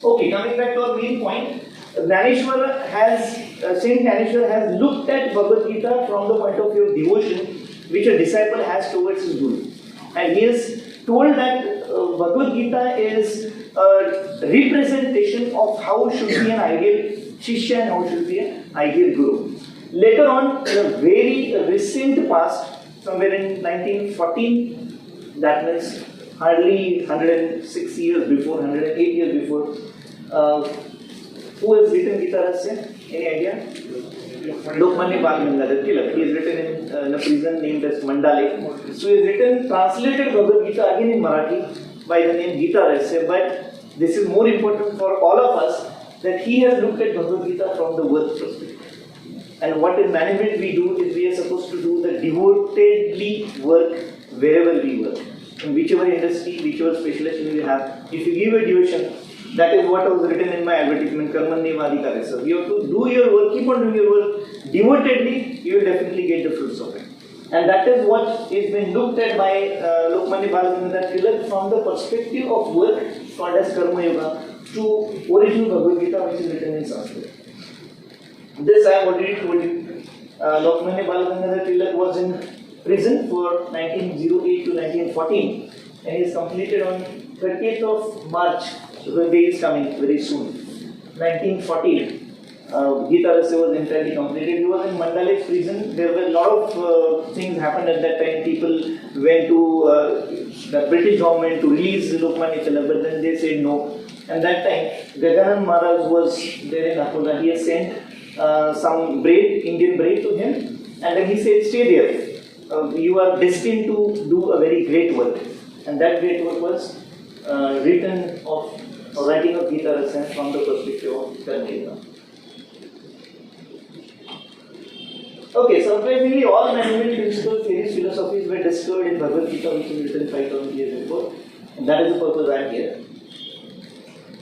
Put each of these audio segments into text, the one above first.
Okay, coming back to our main point, Saint Dhaneshwar has looked at Bhagavad Gita from the point of view of devotion, which a disciple has towards his Guru. And he has told that Bhagavad Gita is a representation of how should be an ideal Shishya and how should be an ideal Guru. Later on, in a very recent past, somewhere in 1914, that means hardly 106 years before, 108 years before, who has written Gita Rahasya? Any idea? Lokmanya Bal Tilak. He has written in a prison named as Mandale. So he has translated Bhagavad Gita again in Marathi by the name Gita Rahasya. But this is more important for all of us that he has looked at Bhagavad Gita from the work perspective. And what in management we do is we are supposed to do the devotedly work wherever we work. In whichever industry, whichever specialization we have, if you give a devotion, that is what was written in my advertisement, Karmanyevadikara. You have to do your work, keep on doing your work devotedly, you will definitely get the fruits of it. And that is what is being looked at by Lokmanya Balagangadhar Tilak from the perspective of work called as Karma Yoga to original Bhagavad Gita which is written in Sanskrit. This I have already told you. Lokmanya Balagangadhar Tilak was in prison for 1908 to 1914 and he is completed on 30th of March. So the day is coming very soon. 1914. Gita Rahasya was entirely completed. He was in Mandale's prison. There were a lot of things happened at that time. People went to the British government to release Lokmanya Tilak, but then they said no. And that time, Gaganand Maharaj was there in Nakoda. He had sent some bread, Indian bread to him, and then he said, stay there. You are destined to do a very great work. And that great work was writing of Gita Rahasya from the perspective of Karma. Okay, surprisingly, all management principles, theories, philosophies were discovered in Bhagavad Gita, which was written 5,000 years before. And that is the purpose I am here.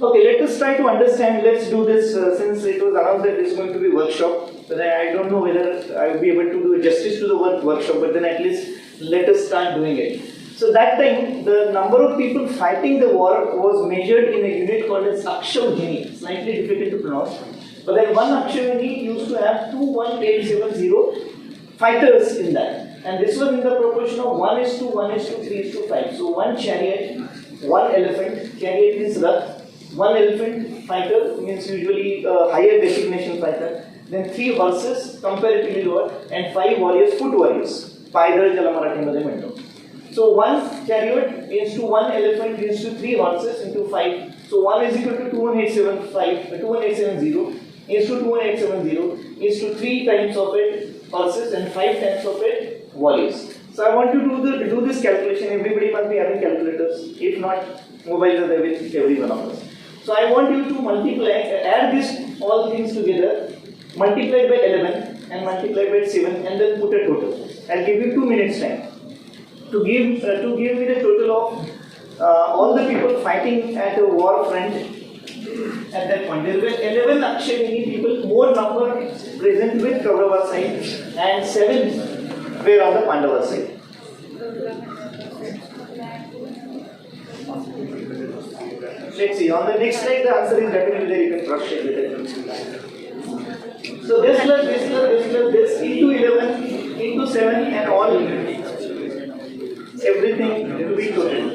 Okay, let us try to understand. Let's do this since it was announced that this is going to be a workshop. But I don't know whether I will be able to do justice to the word workshop, but then at least let us start doing it. So that time, the number of people fighting the war was measured in a unit called as Akshavdhini. Slightly difficult to pronounce. But then one Akshavdhini used to have 21870 fighters in that. And this was in the proportion of 1:1:3:5. So one chariot, one elephant, chariot means Rath, one elephant fighter means usually a higher designation fighter, then 3 horses, comparatively lower, and 5 warriors, foot warriors. Paidal Jala Marathi Madhe Mento. So one chariot means to 1 elephant means to 3 horses into 5. So 1 is equal to 21870 is to 21870 is to 3 times of it horses and 5 times of it warriors. So I want to do this calculation. Everybody must be having calculators. If not, mobiles are there with every one of us. So I want you to multiply, add this all things together, multiply by 11 and multiply by 7 and then put a total. I'll give you 2 minutes time to give me the total of all the people fighting at a war front at that point. There were 11 Akshavini people, more number present with Kaurava side and 7 were on the Pandava side. Let's see, on the next slide the answer is definitely there, you can cross check it. So this plus this into 11 into 7 and all everything to be total.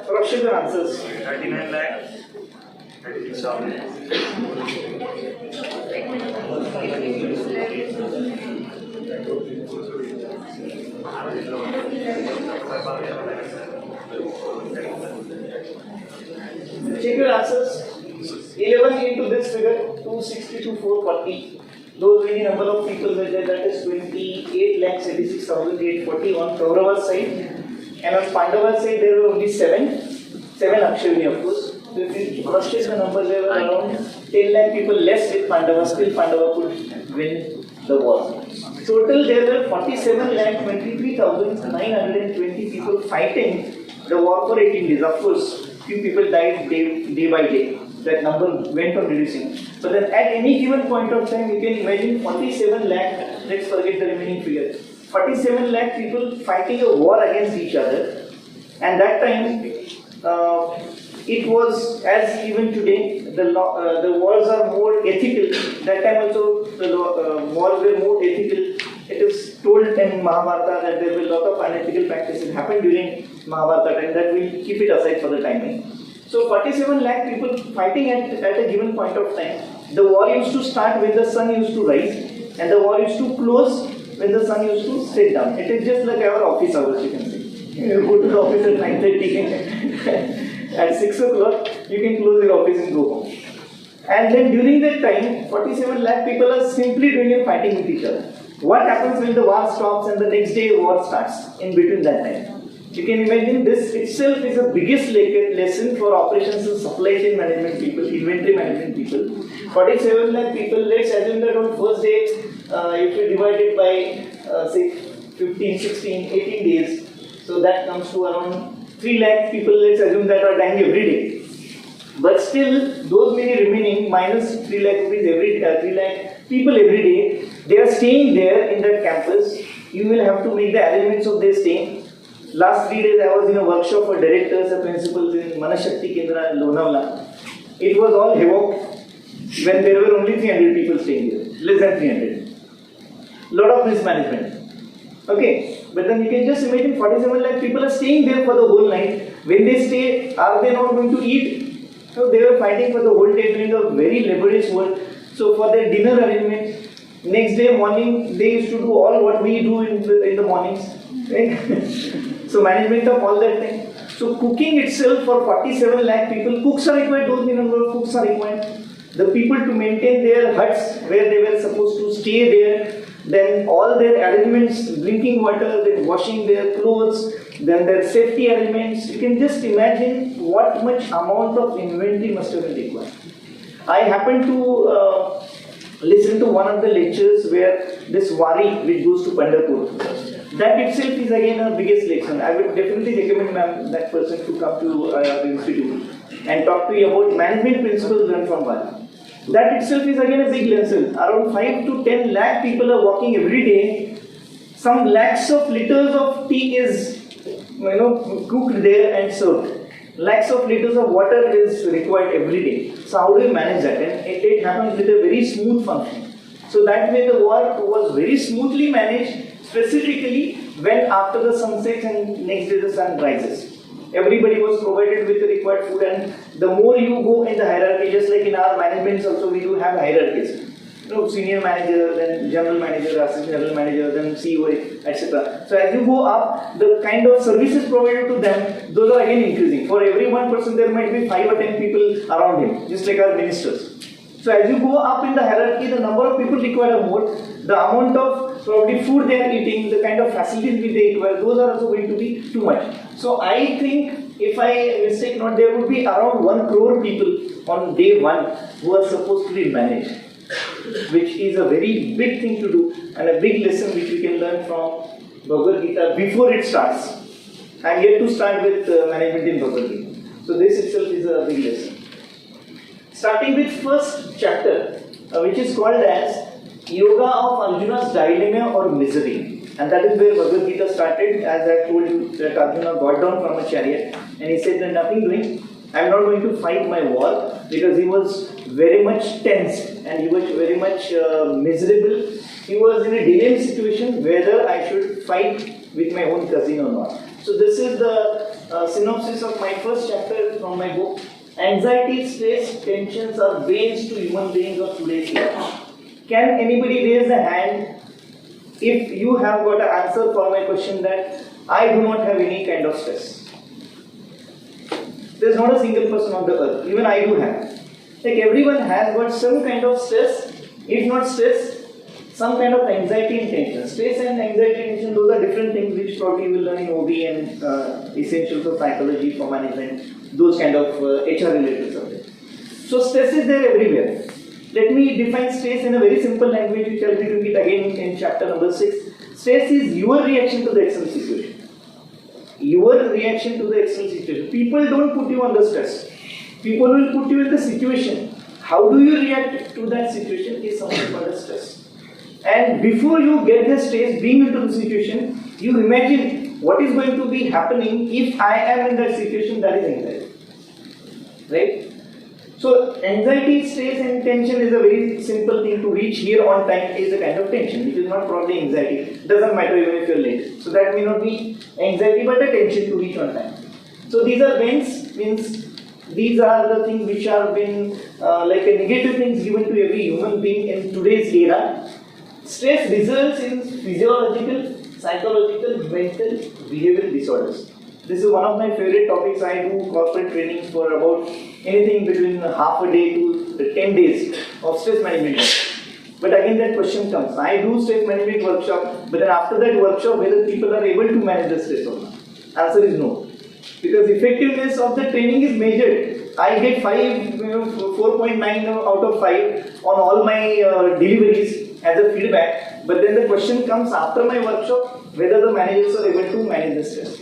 Cross check the answers. 39 lakh. 36,000. Check your answers. 11 into this figure, 262, 440. Those many number of people were there, that is 28,86,840 on Kaurava's side. And on Pandava's side, there were only 7 Akshavini, of course. So if you cross check the numbers, there were around 10 lakh people less with Pandava. Still Pandava could win the war. Total, there were 47,23,920 people fighting the war for 18 days. Of course, few people died day by day. That number went on reducing. But then at any given point of time, you can imagine 47 lakh, let's forget the remaining figure, 47 lakh people fighting a war against each other. And that time, it was, as even today, the wars are more ethical. That time also, the wars were more ethical. It is told in Mahabharata that there were a lot of unethical practices happened during Mahabharata, and that we'll keep it aside for the timing. So 47 lakh people fighting at a given point of time. The war used to start when the sun used to rise, and the war used to close when the sun used to sit down. It is just like our office hours, you can say. You go to the office at 9:30, at 6 o'clock, you can close your office and go home. And then during that time, 47 lakh people are simply doing and fighting with each other. What happens when the war stops and the next day war starts in between that time? You can imagine this itself is the biggest lesson for operations and supply chain management people, inventory management people. 47 lakh people, let's assume that on first day, if you divide it by say 15, 16, 18 days, so that comes to around 3 lakh people, let's assume that are dying every day. But still, those many remaining minus 3 lakh rupees 3 lakh people every day, they are staying there in that campus. You will have to make the arrangements of their staying. Last 3 days I was in a workshop for directors and principals in Manashakti Kendra in Lonavala. It was all havoc when there were only 300 people staying there, less than 300. Lot of mismanagement. Okay, but then you can just imagine 47 lakh people are staying there for the whole night. When they stay, are they not going to eat? So they were fighting for the whole day doing a very laborious work. So for their dinner arrangement, next day morning they used to do all what we do in the mornings. Right? So management of all that thing. So cooking itself for 47 lakh people, cooks are required, those number of cooks are required. The people to maintain their huts where they were supposed to stay there, then all their arrangements, drinking water, then washing their clothes, then their safety arrangements. You can just imagine what much amount of inventory must have been required. I happened to listen to one of the lectures where this Wari, which goes to Pandharpur, that itself is again a biggest lesson. I would definitely recommend that person to come to the institute and talk to you about management principles learned from Bali. That itself is again a big lesson. Around 5 to 10 lakh people are walking every day. Some lakhs of liters of tea is cooked there and served. Lakhs of liters of water is required every day. So how do you manage that? And it happens with a very smooth function. So that way the war was very smoothly managed, specifically when after the sun sets and next day the sun rises. Everybody was provided with the required food, and the more you go in the hierarchy, just like in our managements also we do have hierarchies. Senior manager, then general manager, assistant general manager, then CEO, etc. So as you go up, the kind of services provided to them, those are again increasing. For every one person, there might be 5 or 10 people around him, just like our ministers. So as you go up in the hierarchy, the number of people required are more. The amount of probably food they are eating, the kind of facilities they require, those are also going to be too much. So I think, if I mistake not, there would be around 1 crore people on day 1 who are supposed to be managed, which is a very big thing to do and a big lesson which we can learn from Bhagavad Gita before it starts. I am yet to start with management in Bhagavad Gita. So this itself is a big lesson. Starting with first chapter, which is called as Yoga of Arjuna's Dilemma or Misery. And that is where Bhagavad Gita started, as I told you that Arjuna got down from a chariot and he said that nothing doing. I am not going to fight my war, because he was very much tense and he was very much miserable. He was in a dilemma situation whether I should fight with my own cousin or not. So this is the synopsis of my first chapter from my book. Anxiety, stress, tensions are bane to human beings of today's age. Can anybody raise a hand if you have got an answer for my question that I do not have any kind of stress? There is not a single person on the earth. Even I do have. Like everyone has got some kind of stress. If not stress, some kind of anxiety and tension. Stress and anxiety and tension, those are different things which probably you will learn in OB and essentials of psychology for management. Those kind of HR related subjects. So stress is there everywhere. Let me define stress in a very simple language, which I will be doing it again in chapter number 6. Stress is your reaction to the external situation. Your reaction to the external situation. People don't put you under stress. People will put you in the situation. how do you react to that situation is something called as stress. And before you get the stress, being into the situation, you imagine what is going to be happening if I am in that situation. That is anxiety. Right? So anxiety, stress and tension is a very simple thing to reach here on time is a kind of tension, which is not probably anxiety. Doesn't matter even if you're late. So that may not be anxiety but a tension to reach on time. So these are means these are the things which are been like a negative things given to every human being in today's era. Stress results in physiological, psychological, mental, behavioral disorders. This is one of my favorite topics. I do corporate trainings for about anything between half a day to 10 days of stress management. But again that question comes. I do stress management workshop, but then after that workshop whether people are able to manage the stress or not? Answer is no. Because effectiveness of the training is measured. I get 4.9 out of 5 on all my deliveries as a feedback. But then the question comes after my workshop whether the managers are able to manage the stress.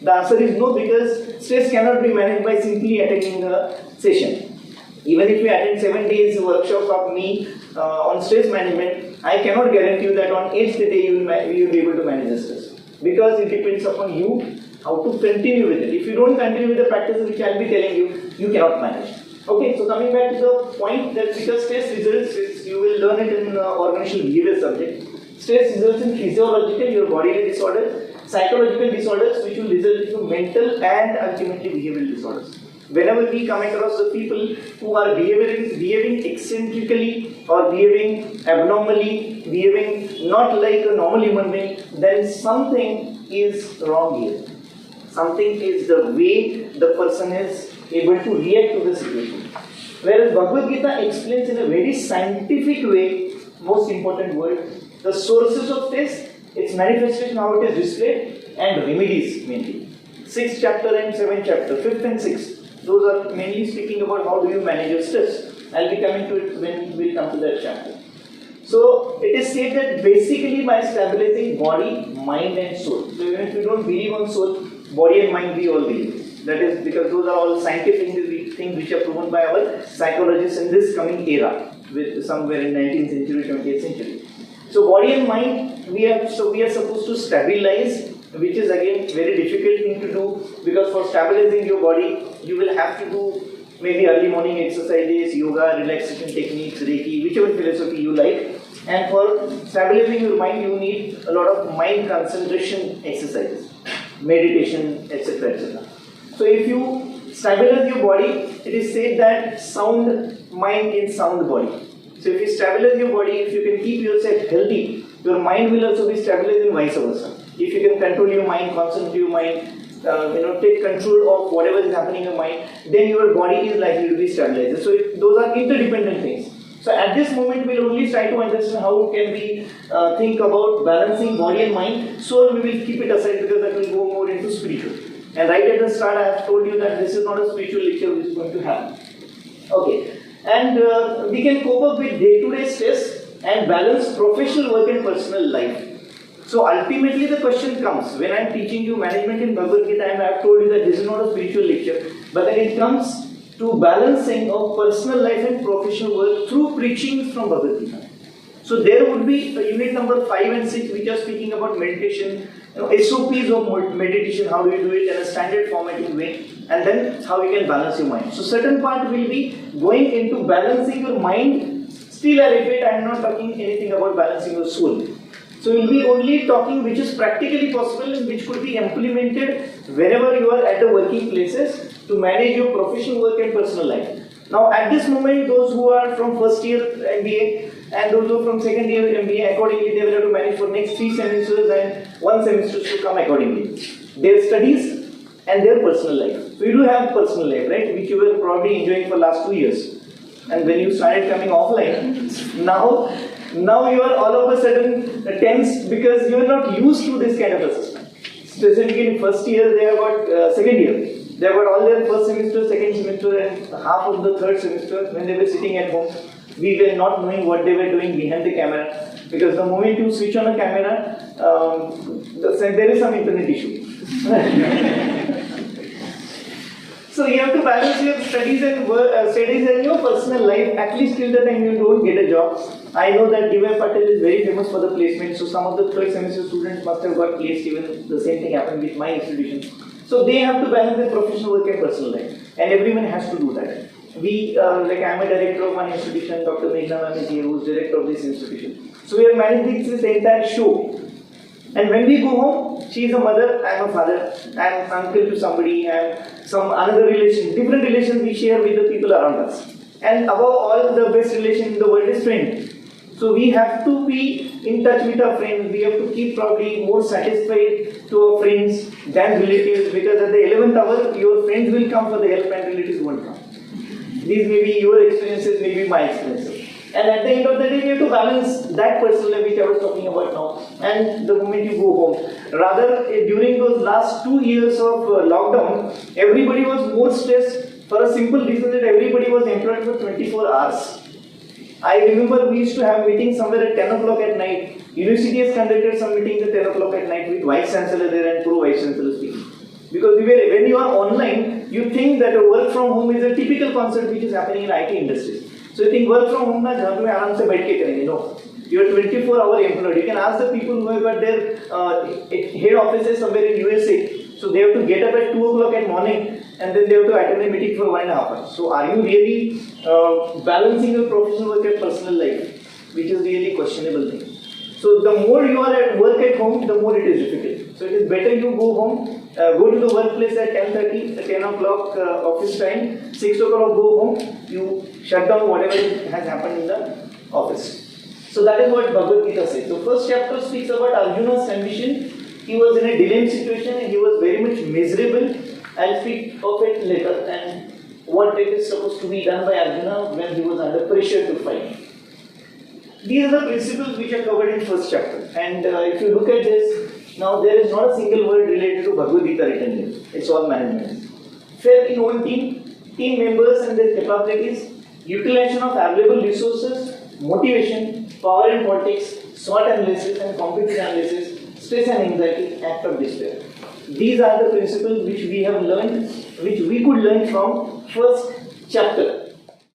The answer is no, because stress cannot be managed by simply attending a session. Even if you attend 7 days workshop of me on stress management, I cannot guarantee you that on 8th day you will be able to manage the stress. Because it depends upon you how to continue with it. If you don't continue with the practices which I will be telling you, you cannot manage. Okay, so coming back to the point that because stress results, you will learn it in organizational behavior subject. Stress results in physiological, your bodily disorder, psychological disorders which will result into mental and ultimately behavioral disorders. Whenever we come across the people who are behaving eccentrically or behaving abnormally, behaving not like a normal human being, then something is wrong here. Something is the way the person is able to react to the situation. Whereas Bhagavad Gita explains in a very scientific way, most important word, the sources of stress, its manifestation, how it is displayed, and remedies mainly. 6th chapter and 7th chapter, 5th and 6th, those are mainly speaking about how do you manage your stress. I'll be coming to it when we come to that chapter. So it is said that basically by stabilizing body, mind and soul. So even if you don't believe on soul, body and mind we all believe. That is because those are all scientific things which are proven by our psychologists in this coming era, with somewhere in 19th century, 20th century. So body and mind, we are supposed to stabilize, which is again very difficult thing to do, because for stabilizing your body, you will have to do maybe early morning exercises, yoga, relaxation techniques, Reiki, whichever philosophy you like. And for stabilizing your mind, you need a lot of mind concentration exercises, meditation, etc., etc. So if you stabilize your body, it is said that sound mind in sound body. So if you stabilize your body, if you can keep yourself healthy, your mind will also be stabilized and vice versa. If you can control your mind, concentrate your mind, take control of whatever is happening in your mind, then your body is likely to be stabilized. So those are interdependent things. So at this moment, we'll only try to understand how can we think about balancing body and mind. So we will keep it aside because that will go more into spiritual. And right at the start, I have told you that this is not a spiritual lecture which is going to happen. Okay. And we can cope up with day-to-day stress and balance professional work and personal life. So ultimately the question comes, when I am teaching you management in Bhagavad Gita, and I have told you that this is not a spiritual lecture, but then it comes to balancing of personal life and professional work through preachings from Bhagavad Gita. So there would be unit number 5 and 6 which are speaking about meditation, SOPs of meditation, how do you do it in a standard formatting way, and then how you can balance your mind. So certain part will be going into balancing your mind. Still I repeat, I am not talking anything about balancing your soul. So we will be only talking which is practically possible and which could be implemented whenever you are at the working places to manage your professional work and personal life. Now at this moment, those who are from first year MBA and those who are from second year MBA, accordingly they will have to manage for next 3 semesters and 1 semester to come accordingly. Their studies and their personal life. So you do have personal life, right, which you were probably enjoying for last 2 years. And when you started coming offline, now you are all of a sudden tense because you are not used to this kind of a system. Specifically in first year, they have got second year. They have got all their first semester, second semester and half of the third semester when they were sitting at home. We were not knowing what they were doing behind the camera, because the moment you switch on a camera, there is some internet issue. So you have to balance your studies and studies and your personal life, at least till the time you don't get a job. I know that Adhyay Patel is very famous for the placement, so some of the third semester students must have got placed. Even the same thing happened with my institution. So they have to balance their professional work and personal life, and everyone has to do that. We, like I am a director of one institution, Dr. Meghna ma'am is here, who is director of this institution. So we are managing this entire show. And when we go home, she is a mother, I am a father, I am uncle to somebody, I am some another relation, different relations we share with the people around us. And above all, the best relation in the world is friend. So we have to be in touch with our friends, we have to keep probably more satisfied to our friends than relatives, because at the 11th hour, your friends will come for the help and relatives won't come. These may be your experiences, maybe my experiences. And at the end of the day, we have to balance that personal life which I was talking about now, and the moment you go home. Rather, during those last 2 years of lockdown, everybody was more stressed for a simple reason that everybody was employed for 24 hours. I remember we used to have meetings somewhere at 10 o'clock at night. University has conducted some meetings at 10 o'clock at night with Vice Chancellor there and Pro Vice Chancellor speaking. Because when you are online, you think that a work from home is a typical concept which is happening in IT industry. So you think work from home na घर में आराम से बैठ के करेंगे. No, you are 24-hour employed. You can ask the people who have got their head offices somewhere in USA. So they have to get up at 2 o'clock at morning and then they have to attend a meeting for 1.5 hours. So are you really balancing your professional work and personal life, which is really questionable thing. So the more you are at work at home, the more it is difficult. So it is better you go home, go to the workplace at 10:30, 10 o'clock office time, 6 o'clock go home, you shut down whatever has happened in the office. So that is what Bhagavad Gita says. So first chapter speaks about Arjuna's condition. He was in a dilemma situation and he was very much miserable. I'll speak of it later and what it is supposed to be done by Arjuna when he was under pressure to fight. These are the principles which are covered in first chapter. And if you look at this, now there is not a single word related to Bhagavad Gita written here. It's all management. Faith in one team members and their capabilities, utilization of available resources, motivation, power in politics, SWOT analysis and competitive analysis, stress and anxiety, act of despair. These are the principles which we have learned, which we could learn from first chapter.